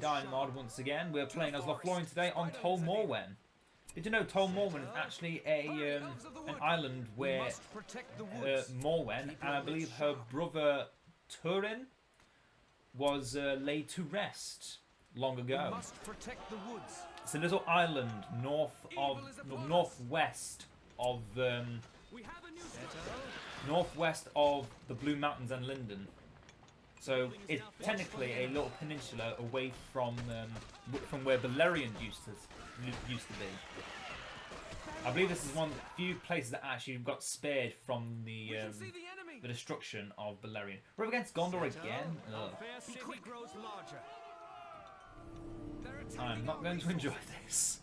Edain mod once again. We're playing as Lothlorien today on Tol Morwen. Did you know Tol Morwen is actually an island where Morwen, and I believe her brother Turin, was laid to rest long ago. It's a little island northwest of the Blue Mountains and Linden. So it's technically a little peninsula away from where Lorien used to be. I believe this is one of the few places that actually got spared from the destruction of Lorien. We're up against Gondor again. I'm not going to enjoy this.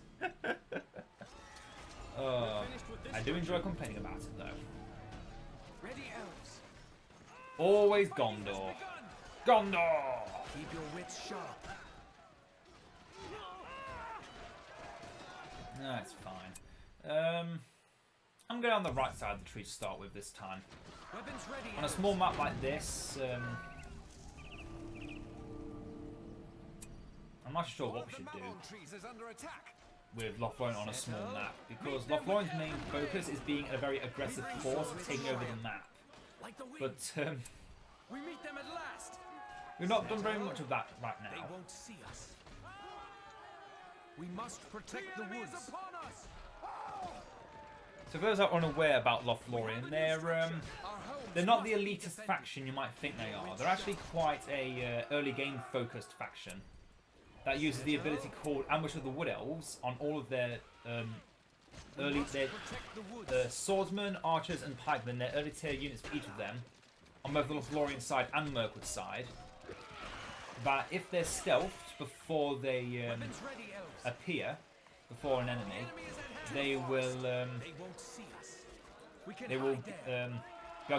I do enjoy complaining about it though. Always Gondor. Gondor! Keep your wits sharp. No, it's fine. I'm going on the right side of the tree to start with this time. On a small map like this, I'm not sure what we should do with Lothlorien on a small map, because Lothlorien's main focus is being a very aggressive force taking over the map. But we meet them at last. We've not done very much of that right now. They won't see us. We must protect the woods. So for those that are unaware about Lothlorien, they're not the elitist faction you might think they are. They're actually quite a early game focused faction that uses the ability called Ambush of the Wood Elves on all of their swordsmen, archers, and pikemen. Their early tier units for each of them, on both the Lothlorien side and Mirkwood side. That if they're stealthed before they appear before an enemy, they will be able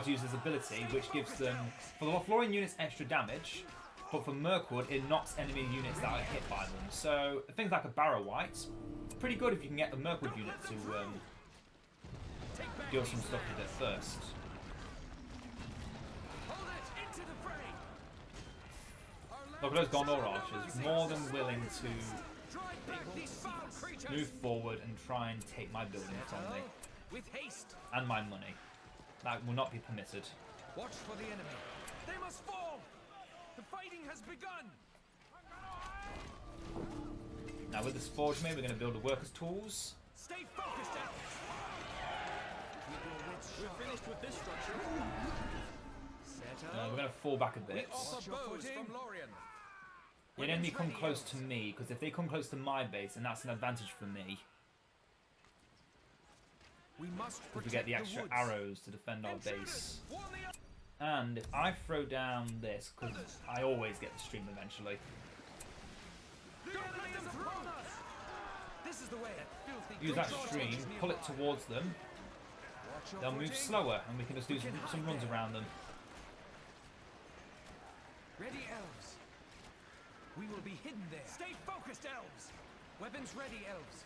to use this ability, which gives them, for the Lothlorien units, extra damage, but for Mirkwood it knocks enemy units that are hit by them. So things like a Barrow White, it's pretty good if you can get the Mirkwood unit to deal some stuff with it first. Look at those Gondor archers, more than willing to move forward and try and take my building from me. And my money. That will not be permitted. Watch for the enemy. They must fall! The fighting has begun! Now with this forge made, we're going to build the workers' tools. Stay focused, Elves! We're finished with this structure. We're going to fall back a bit. The enemy come close to me, because if they come close to my base, then that's an advantage for me. Because we get the extra arrows to defend our base. And if I throw down this, because I always get the stream eventually. Use that stream, pull it towards them. They'll move slower, and we can just do some runs around them. Ready, Elves. We will be hidden there. Stay focused, Elves. Weapons ready, Elves.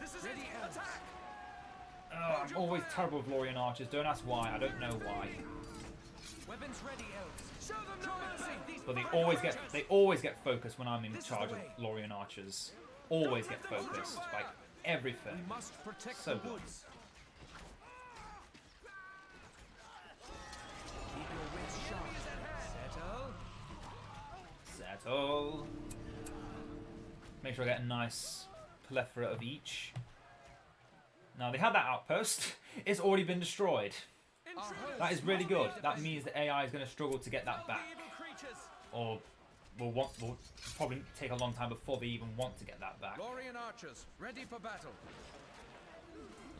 This is ready, Elves. Attack. I'm always terrible with Lorien archers. Don't ask why. I don't know why. Weapons ready, Elves. Show them no mercy. But they always get focused when I'm in charge of Lorien archers. Always get focused. Like everything. We must protect so the woods. Keep your wits sharp. Settle. Make sure I get a nice plethora of each. Now they had that outpost. It's already been destroyed. That is really good. That means the AI is going to struggle to get that back, or will probably take a long time before they even want to get that back. Lorien archers ready for battle.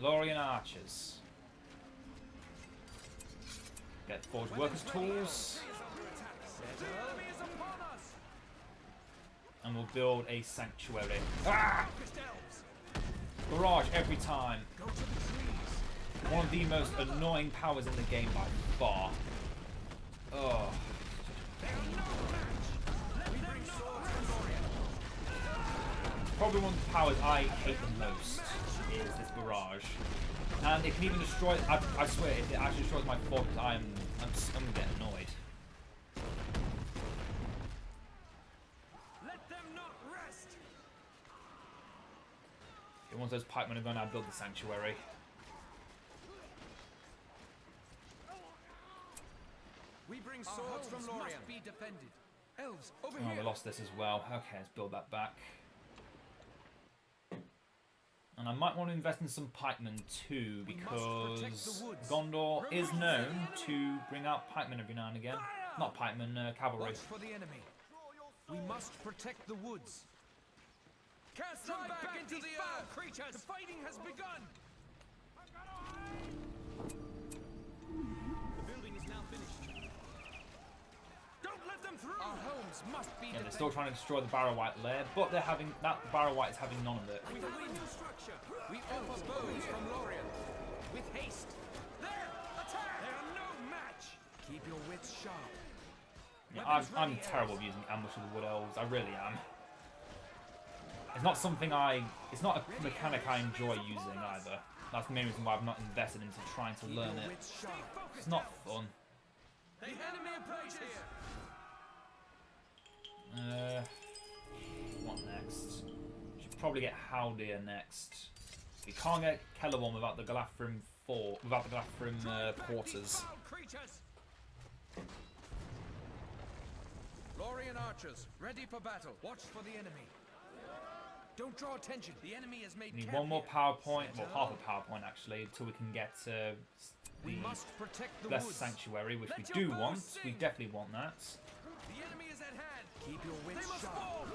Lorien archers. Get forged workers' tools. And we'll build a sanctuary. Ah! Barrage every time. One of the most annoying powers in the game by far. Oh. Probably one of the powers I hate the most is this barrage. And it can even destroy, I swear, if it actually destroys my fortress, I'm gonna get annoyed. Let them not But once those pikemen are gone, I'll build the sanctuary. We bring swords from Lorien. Must be defended. Elves, over Oh, here. we lost this as well. Okay, let's build that back. And I might want to invest in some pikemen too, because Gondor is known to bring out pikemen every now and again. Not pikemen, cavalry. Watch for the enemy. We must protect the woods. Cast them back into the earth. Creatures. The fighting has begun. The building is now finished. Don't let them through. Our homes must be Yeah, they're still trying to destroy the Barrow-White lair, but they're having that Barrow-White is having none of it. We build a new structure. We offer bows from Lorien. With haste. There! Attack! They are no match. Keep your wits sharp. Yeah, I'm terrible at using ambush of the Wood Elves. I really am. It's not something it's not a mechanic I enjoy using either. That's the main reason why I've not invested into trying to learn it. It's not fun. The enemy approaches. What next? Should probably get Haldir next. We can't get Kellerborn without the Galafrim quarters. Lorien archers, ready for battle. Watch for the enemy. Don't draw attention. The enemy has made. We need one more PowerPoint, well, half a PowerPoint actually, until we can get the Blessed Sanctuary, which we do want. We definitely want that. The enemy is at hand. Keep your wits sharp.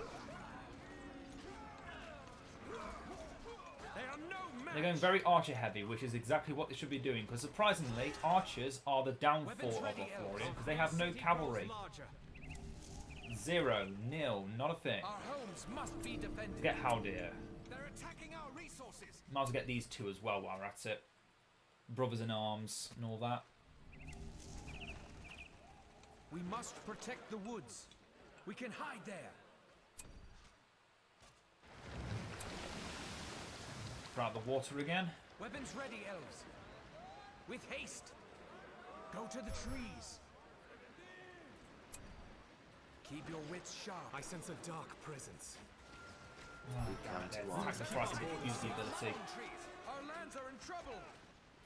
They are no match. They're going very archer heavy, which is exactly what they should be doing, because surprisingly, archers are the downfall of Lothlorien, because they have no cavalry. 0, 0, not a thing. Our homes must be defended. Get Haldir. They're attacking our resources. Might as well get these two as well while we're at it. Brothers in arms and all that. We must protect the woods. We can hide there. Throw out the water again. Weapons ready, elves. With haste. Go to the trees. Keep your wits sharp. I sense a dark presence. Attack the price of use the ability. Our lands are in trouble.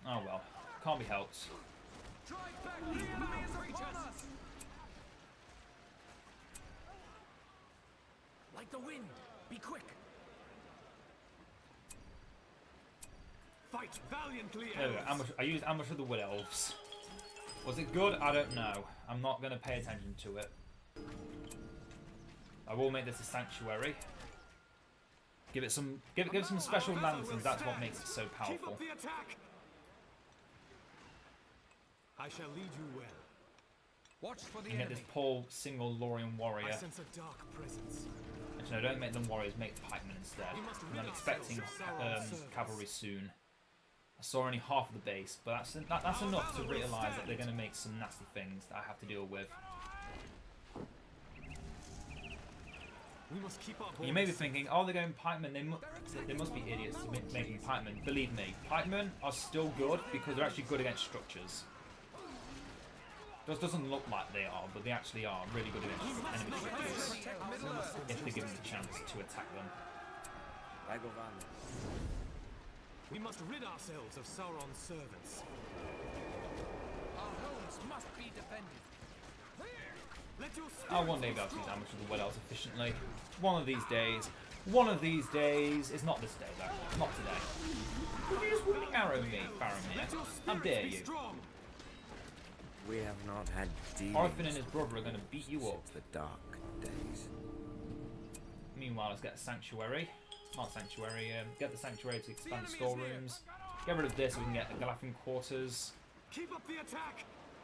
Oh well. Can't be helped. Drive back the enemy is upon us. Like the wind. Be quick. Fight valiantly, There we go. I used Ambush of the Wood Elves. Was it good? I don't know. I'm not going to pay attention to it. I will make this a sanctuary. Give it some special lanterns. That's what makes it so powerful. Keep up the attack. I shall lead you well. Watch for the You get enemy. this poor single Lorien warrior. I sense a dark presence. Actually, no, don't make them warriors. Make pikemen instead. And I'm expecting cavalry soon. I saw only half of the base, but that's enough to realise that they're going to make some nasty things that I have to deal with. We must keep up. You may be thinking, oh, they're going pikemen. They must be idiots to making pikemen. Believe me, pikemen are still good because they're actually good against structures. Just doesn't look like they are, but they actually are really good against enemy structures if they're given the chance to attack them. We must rid ourselves of Sauron's servants. Our homes must be defended. I'll one day be able to use Ambush of the Wood Elves efficiently. One of these days. One of these days. It's not this day, though. Not today. Would you just wouldn't arrow me, Faramir? How dare you? We have not had dealings. Orphan and his brother are going to beat you up. The dark days. Meanwhile, let's get a sanctuary. Not sanctuary. Get the sanctuary to expand the storerooms. Get rid of this so we can get the Galafrim quarters. Keep up the attack.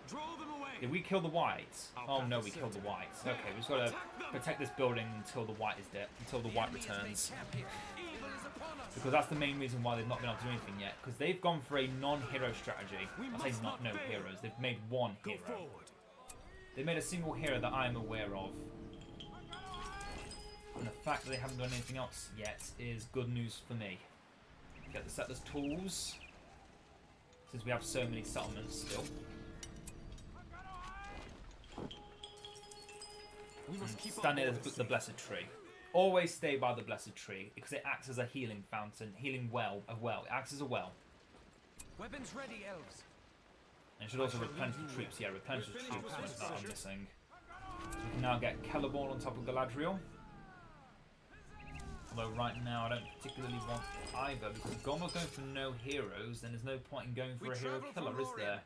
Draw them away. Did we kill the whites? Oh no, we killed the whites. Okay, we've just got to protect this building until the white is dead, until the white returns. Because that's the main reason why they've not been able to do anything yet. Because they've gone for a non-hero strategy. I say not no heroes. They've made one hero. They made a single hero that I am aware of. And the fact that they haven't done anything else yet is good news for me. Get the settlers' tools. Since we have so many settlements still. Stand near the blessed tree. always stay by the Blessed Tree because it acts as a healing fountain, healing well, a well. It acts as a well. Weapons ready, elves. And it should also replenish the troops. Yeah, replenish the troops that are missing. So we can now get Celeborn on top of Galadriel. Although right now I don't particularly want either, because if Gondor's going for no heroes, then there's no point in going for a hero killer, is there?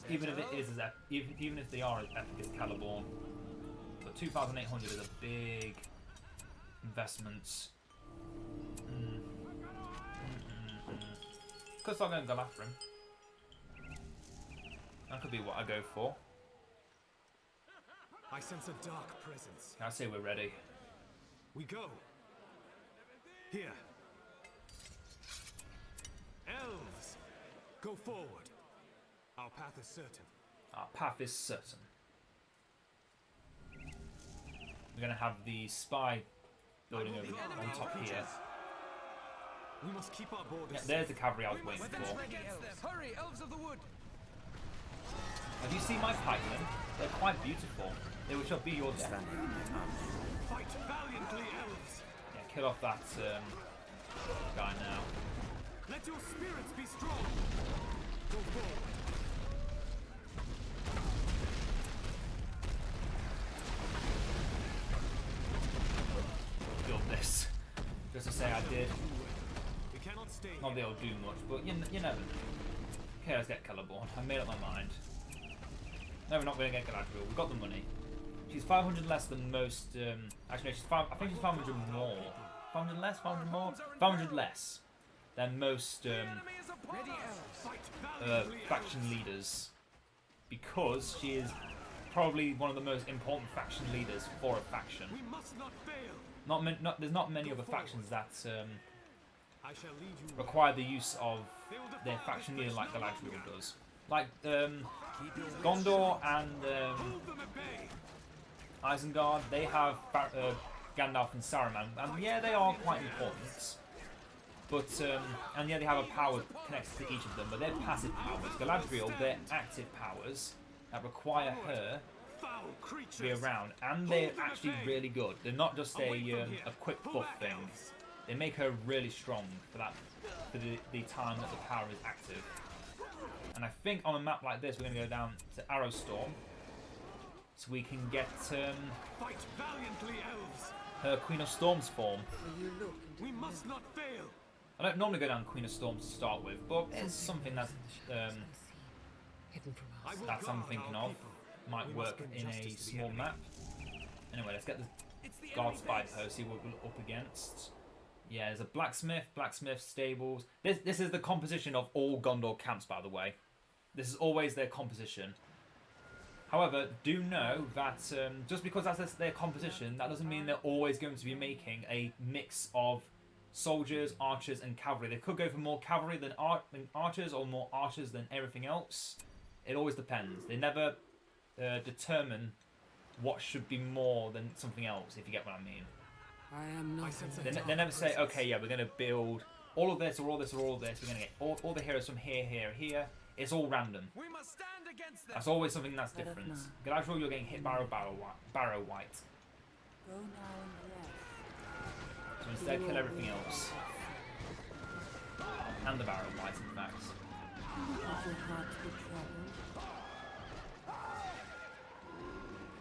Even if it is as even if they are as epic as Celeborn. But 2,800 is a big investment. Could start going Galafrim. That could be what I go for. I sense a dark presence. I say we're ready. We go. Here. Elves, go forward. Our path is certain. Our path is certain. We're going to have the spy building over on top here. We must keep our borders. Yeah, there's the cavalry I was waiting for. Hurry, elves of the wood. Have you seen my pikemen? They're quite beautiful. They shall be your death. Fight valiantly, elves. Yeah, kill off that guy now. Let your spirits be strong. Go forward. Build this. Just to say I did. We cannot stay. Not that it'll do much, but you never know. Okay, let's get Celeborn. I made up my mind. No, we're not going to get Galadriel. We've got the money. She's 500 less than most. Actually, no, I think she's 500 more. 500 less? 500 more? 500 less than most faction leaders. Because she is probably one of the most important faction leaders for a faction. We must not fail. There's not many other factions that I shall lead you. require the use of their faction leader like Galadriel does. Like Gondor and Isengard, they have Gandalf and Saruman, and yeah, they are quite important. But and yeah, they have a power connected to each of them, but they're passive powers. Galadriel, they're active powers that require her to be around, and they're actually really good. They're not just a quick buff thing. They make her really strong for the time that the power is active. And I think on a map like this, we're going to go down to Arrowstorm, so we can get Fight valiantly, elves. her Queen of Storms form. We must not fail. I don't normally go down Queen of Storms to start with, but it's something that's I'm thinking of. Might work in a small map. Anyway, let's get the guard spy post, see what we're up against. Yeah, there's a blacksmith, stables. This is the composition of all Gondor camps, by the way. This is always their composition. However, do know that just because that's their composition, that doesn't mean they're always going to be making a mix of soldiers, archers, and cavalry. They could go for more cavalry than archers, or more archers than everything else. It always depends. They never determine what should be more than something else, if you get what I mean. I am not. They never say, okay, yeah, we're going to build all of this or all this or all of this. We're going to get all the heroes from here, here, here. It's all random. We must stand against them. That's always something that's different. Galadriel, you're getting hit by a Barrow White. Go now and rest. So instead, kill everything else. And the Barrow White, in fact. Let your heart be troubled.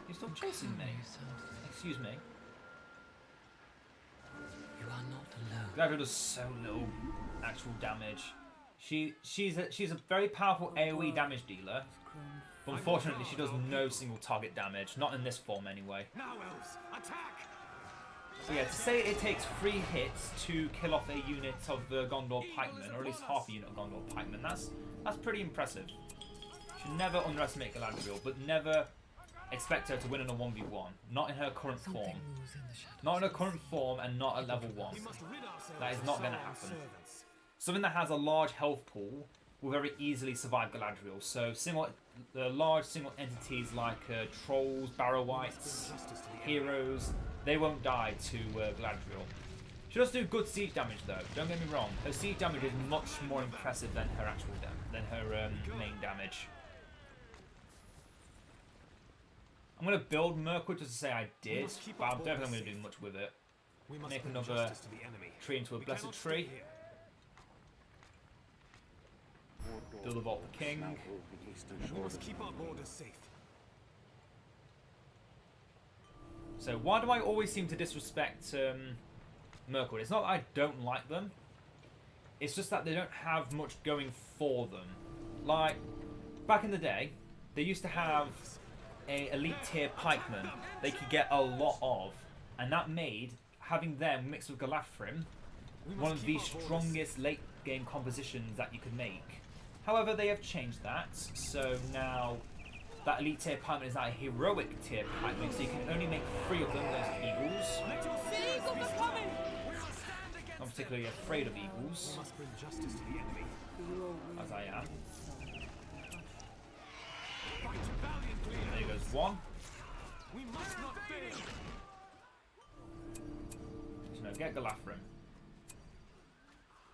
You're still chasing me. Excuse me. You are not alone. Galadriel does so little actual damage. She's a very powerful AoE damage dealer, but unfortunately she does no single target damage. Not in this form anyway. Now, elves, attack! So yeah, to say it takes 3 hits to kill off a unit of Gondor pikemen, or at least half a unit of Gondor pikemen, that's pretty impressive. Should never underestimate Galadriel, but never expect her to win in a 1v1. Not in her current form. Not in her current form, and not at level 1. That is not going to happen. Something that has a large health pool will very easily survive Galadriel. So large single entities like trolls, Barrow Whites, heroes, they won't die to Galadriel. She does do good siege damage though, don't get me wrong. Her siege damage is much more impressive than her actual main damage. I'm going to build Mirkwood just to say I did, must keep but I our don't think I'm borders going to do safe. much with it. We must Make bring another justice to the enemy. tree into a We blessed cannot stay tree. here. Build a Vault of the King. We must keep our borders safe. So why do I always seem to disrespect Mirkwood? It's not that I don't like them. It's just that they don't have much going for them. Like, back in the day, they used to have a elite tier pikeman they could get a lot of. And that made having them mixed with Lothlorien one of the strongest late game compositions that you could make. However, they have changed that, so now that elite tier pikeman is now a heroic tier pikeman, so you can only make 3 of them, those eagles. The eagles are coming! Not particularly afraid of eagles, We must bring justice to the enemy. as I am. Fight valiantly. There goes one. We must not fail. So now get Lothlorien.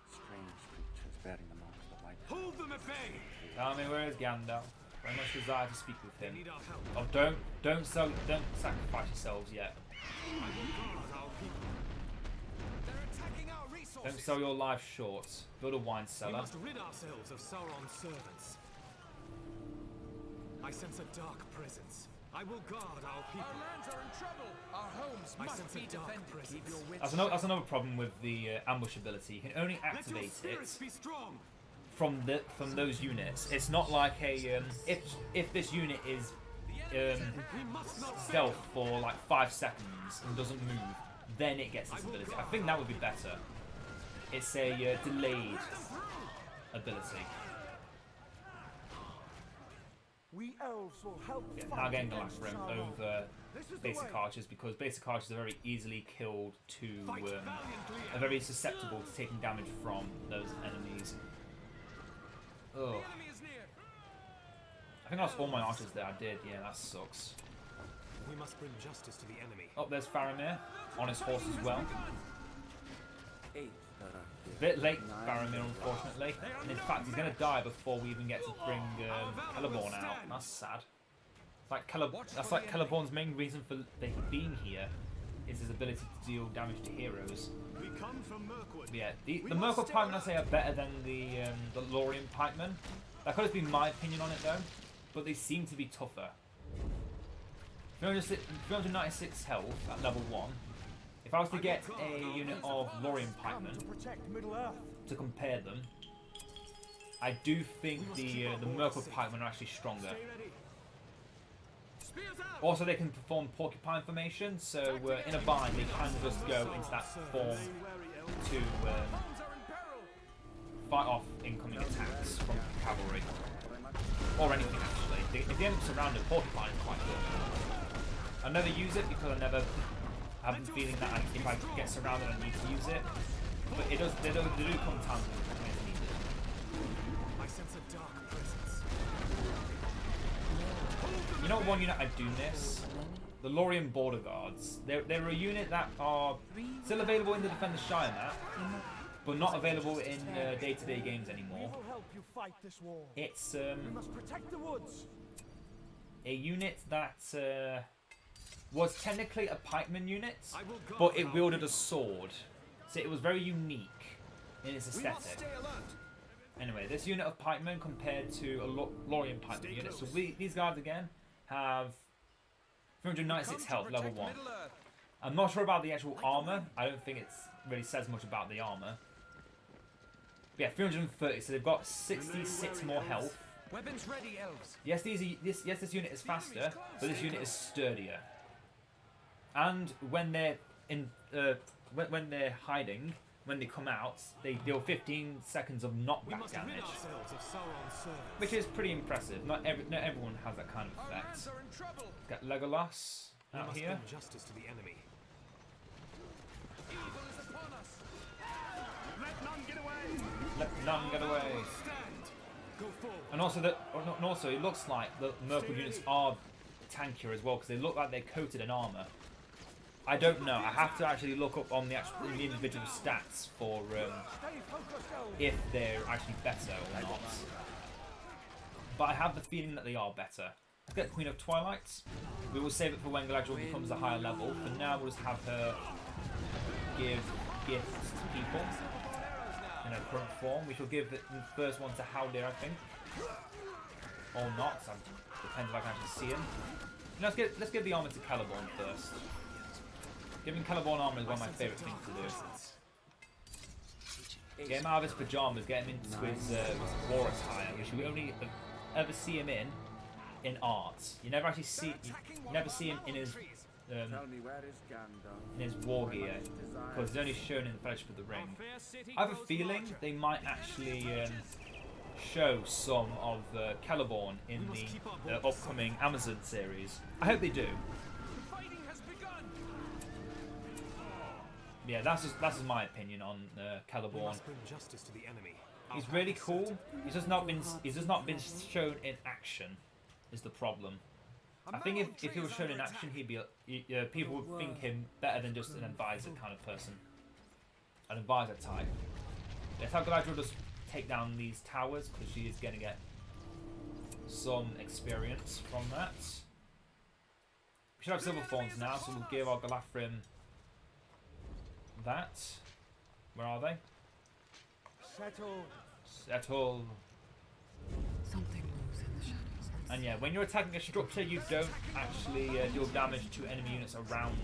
Strange creatures bearing the marks of light. Hold them at bay. Tell me, where is Gandalf? Very much desire to speak with They him. need our help. Oh, don't sacrifice yourselves yet. I will guard our people. They're attacking our resources. Don't sell your life short. Build a wine We cellar. must rid ourselves of Sauron's servants. I sense a dark presence. I will guard our people. Our lands are in trouble. Our homes I must sense be a dark defended. presence. Keep your wits That's another problem with the ambush ability. You can only Let your activate it spirits be strong. from those units. It's not like a if this unit is We must not stealth for like 5 seconds and doesn't move, then it gets this ability. I think that would be better. It's a delayed ability. We elves will help Yeah, fight now getting against Lothlorien Sauron. over This is the basic way. archers because basic archers are very easily killed to fight valiantly. are very susceptible to taking damage from those enemies. Ugh. The enemy is near. I think I lost all my archers there. I did. Yeah, that sucks. We must bring justice to the enemy. Oh, there's Faramir on his horse as well. 8 that are here. Bit late, Faramir, unfortunately. And in fact, he's going to die before we even get to bring Celeborn out. That's sad. It's like that's like Celeborn's main reason for being here is his ability to deal damage to heroes. We come from Mirkwood. But yeah, the Mirkwood pikemen I say are better than the Lorien pikemen. That could have been my opinion on it though, but they seem to be tougher. 396 health at level 1. If I was to get a unit of Lorien Come to pikemen protect Middle Earth. to compare them, I do think the Mirkwood pikemen are actually stronger. Stay ready. Spears out. Also, they can perform porcupine formation, so in a bind they can just go into that form to Homes are in peril. fight off incoming attacks from cavalry. Or anything actually. If they end up surrounded, porcupine is quite good. I never use it because I never have the feeling that if I get surrounded I need to use it. But they do come times when it's needed. I sense a dark presence. You know one unit I do miss? The Lorien Border Guards. They're a unit that are still available in the Defender Shire map, but not available in day-to-day games We anymore. will help you fight this war. It's We must protect the woods. a unit that was technically a pikeman unit, I will guard but it our wielded a people. sword. So it was very unique in its We must aesthetic. stay alert. Anyway, this unit of pikemen compared to a Lorien pikeman unit. So these guys again have 396 health, level 1. Middle Earth. I'm not sure about the actual armor. I don't think it really says much about the armor. But yeah, 330. So they've got 66 more health. Weapons ready, elves. Yes, this unit is faster, but this unit is sturdier. And when they're when they're hiding, when they come out, they deal 15 seconds of We knockback must rid damage, ourselves of Sauron's servants. which is pretty impressive. Not everyone has that kind of Our effect. lands are in trouble. Got Legolas We out must here. bring justice to the enemy. Evil is upon us. Let none get away. Let none get away. Stand. Go forward. And also, it looks like the Mirkwood units are tankier as well because they look like they're coated in armor. I don't know. I have to actually look up on the individual stats for Stay focused, elves. if they're actually better or not. But I have the feeling that they are better. Let's get Queen of Twilight. We will save it for when Galadriel becomes a higher level. For now, we'll just have her give gifts to people in her current form. We shall give the first one to Haldir, I think. Or not, so depends if I can actually see him. Let's give the armor to Celeborn first. Giving Celeborn armor is one of my favourite things to do. Get him out of his pajamas, get him into his war attire, which you only ever see him in art. You never actually see him in his war gear, because it's only shown in the Fellowship of the Ring. I have a feeling they might actually show some of Celeborn in the upcoming Amazon series. I hope they do. Yeah, that's just my opinion on Celeborn. He's really cool. He's just not been shown in action. Is the problem? I think if he was shown in action, he'd be people would think him better than just an advisor kind of person, an advisor type. Let's have Galadriel just take down these towers because she is going to get some experience from that. We should have silver thorns now, so we'll give our Galafrim that. Where are they? Settle. Something moves in the shadows. And yeah, when you're attacking a structure, you don't actually deal damage to enemy units around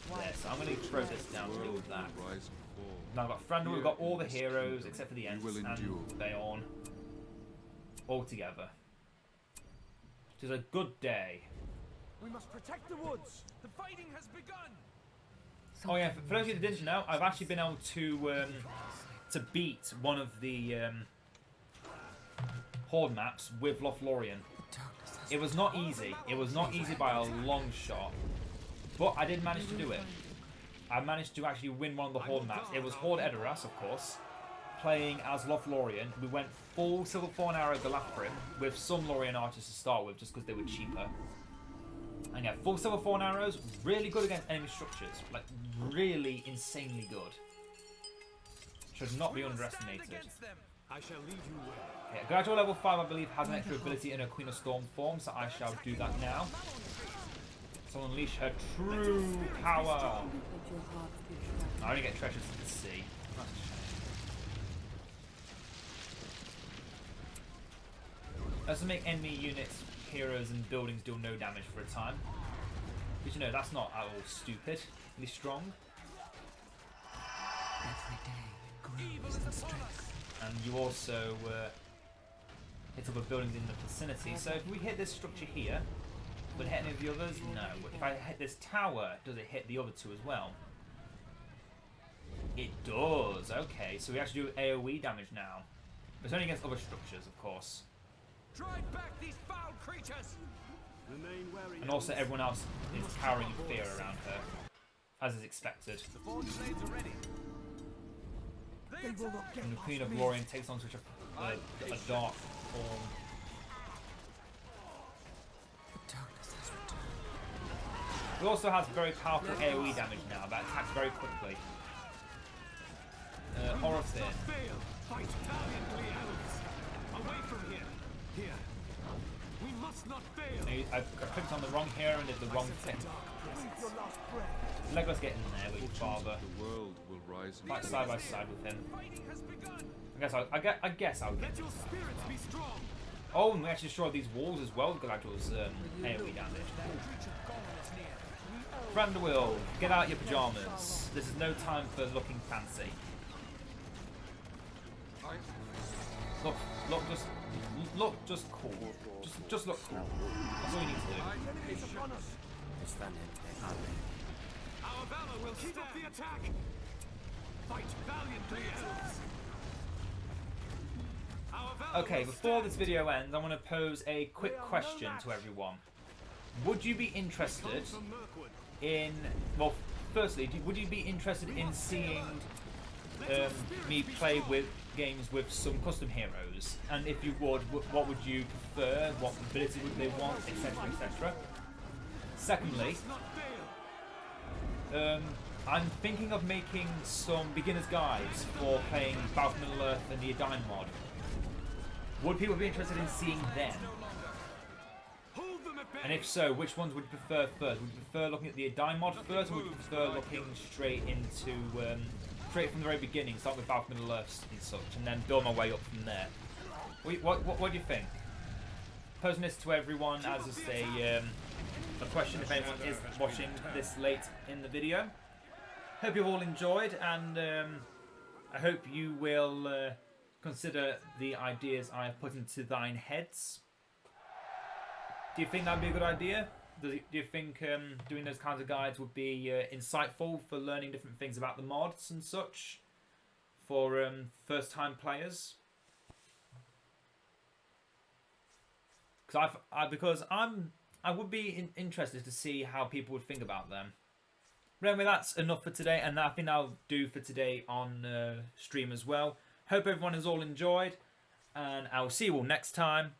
there. So I'm going to throw this down to deal with that. Now I've got Thranduil, we've got all the heroes except for the Ents and Edain all together. It is a good day. We must protect the woods. The fighting has begun. Oh yeah, for those of you that didn't know, I've actually been able to beat one of the Horde maps with Lothlorien. It was not easy. It was not easy by a long shot, but I did manage to do it. I managed to actually win one of the Horde maps. It was Horde Edoras, of course, playing as Lothlorien. We went full Silver Thorn Arrow Galafrim with some Lorien archers to start with, just because they were cheaper. And yeah, full Silver Thorn Arrows, really good against enemy structures. Like, really insanely good. Should not be underestimated. I shall lead you well. Yeah, Galadriel level 5, I believe, has an extra ability in her Queen of Storm form, so I shall do that now. So unleash her true power. I only get treasures to the sea. That's a shame. Let's make enemy units, heroes, and buildings deal no damage for a time. Because you know, that's not at all stupid. Really strong. Every day grows in strength. And you also hit other buildings in the vicinity. So if we hit this structure here, will it hit any of the others? No. If I hit this tower, does it hit the other two as well? It does. Okay, so we actually do AoE damage now. But it's only against other structures, of course. Drive back these foul creatures. And also everyone else is cowering in fear around her, as is expected. The forge blades are ready. And the Queen of Lorien takes on such a dark form. Darkness has returned. It also has very powerful AoE damage now that attacks very quickly. Horror Fin. Fight valiantly, elves. Away from here. Here. We must not fail. I clicked on the wrong hero and did the wrong thing. Legolas get in there with your father. The world will rise. Fight side by side with him. Fighting has begun. I guess I'll get Let your spirits be strong. Oh, and we actually destroyed these walls as well with Galadriel's AoE damage. Thranduil, get out your pajamas. This is no time for looking fancy. Look just cool. Just look cool. That's all you need to do. Our valor will keep up the attack. Fight valiantly, elves. Okay, before this video ends, I want to pose a quick question to everyone. Would you be interested in, well, firstly, would you be interested in seeing me play with games with some custom heroes? And if you would, what would you prefer? What ability would they want, etc, etc. Secondly, I'm thinking of making some beginner's guides for playing Battle for Middle-earth and the Edain mod. Would people be interested in seeing them? And if so, which ones would you prefer first? Would you prefer looking at the Edain mod first, or would you prefer looking straight into straight from the very beginning, start with Balcony Middle Earths and such, and then build my way up from there? What do you think? Posing this to everyone as just a question if anyone is watching this late in the video. Hope you've all enjoyed, and I hope you will consider the ideas I have put into thine heads. Do you think that'd be a good idea? Do you think doing those kinds of guides would be insightful for learning different things about the mods and such for first-time players? Because I would be interested to see how people would think about them. But anyway, that's enough for today, and I think I'll do for today on stream as well. Hope everyone has all enjoyed, and I'll see you all next time.